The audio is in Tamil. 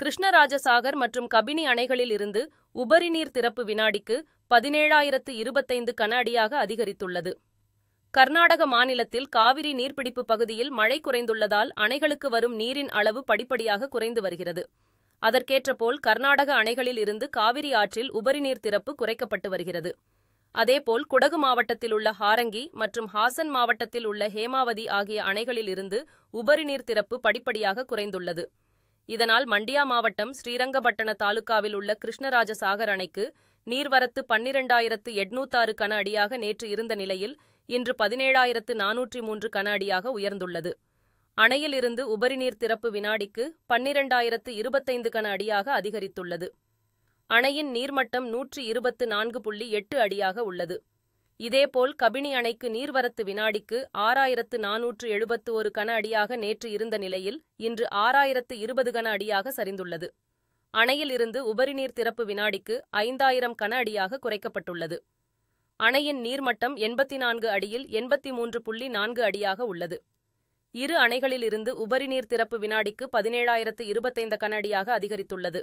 கிருஷ்ணராஜசாகர் மற்றும் கபினி அணைகளில் இருந்து உபரி நீர் திறப்பு வினாடிக்கு 17,025 கன அடியாக அதிகரித்துள்ளது. கர்நாடக மாநிலத்தில் காவிரி நீர்பிடிப்பு பகுதியில் மழை குறைந்துள்ளதால் அணைகளுக்கு வரும் நீரின் அளவு படிப்படியாக குறைந்து வருகிறது. அதற்கேற்றபோல் கர்நாடக அணைகளில் இருந்து காவிரி ஆற்றில் உபரிநீர் திறப்பு குறைக்கப்பட்டு வருகிறது. அதேபோல் குடகு மாவட்டத்தில் உள்ள ஹாரங்கி மற்றும் ஹாசன் மாவட்டத்தில் உள்ள ஹேமாவதி ஆகிய அணைகளில் இருந்து உபரிநீர் திறப்பு படிப்படியாக குறைந்துள்ளது. இதனால் மண்டியா மாவட்டம் ஸ்ரீரங்கபட்டண தாலுகாவில் உள்ள கிருஷ்ணராஜசாகர் அணைக்கு நீர்வரத்து 12,806 கன அடியாக நேற்று இருந்த நிலையில் இன்று 17,403 கன அடியாக உயர்ந்துள்ளது. அணையில் இருந்து உபரிநீர் திறப்பு வினாடிக்கு 12,025 கன அடியாக அதிகரித்துள்ளது. அணையின் நீர்மட்டம் 124.8 அடியாக உள்ளது. இதேபோல் கபினி அணைக்கு நீர்வரத்து வினாடிக்கு 6,471 கன அடியாக நேற்று இருந்த நிலையில் இன்று 6,020 கன அடியாக சரிந்துள்ளது. அணையில் இருந்து உபரிநீர் திறப்பு வினாடிக்கு 5,000 கன அடியாக குறைக்கப்பட்டுள்ளது. அணையின் நீர்மட்டம் 84 அடியில் 83.4 அடியாக உள்ளது. இரு அணைகளில் இருந்து உபரிநீர் திறப்பு வினாடிக்கு 17,025 கன அடியாக அதிகரித்துள்ளது.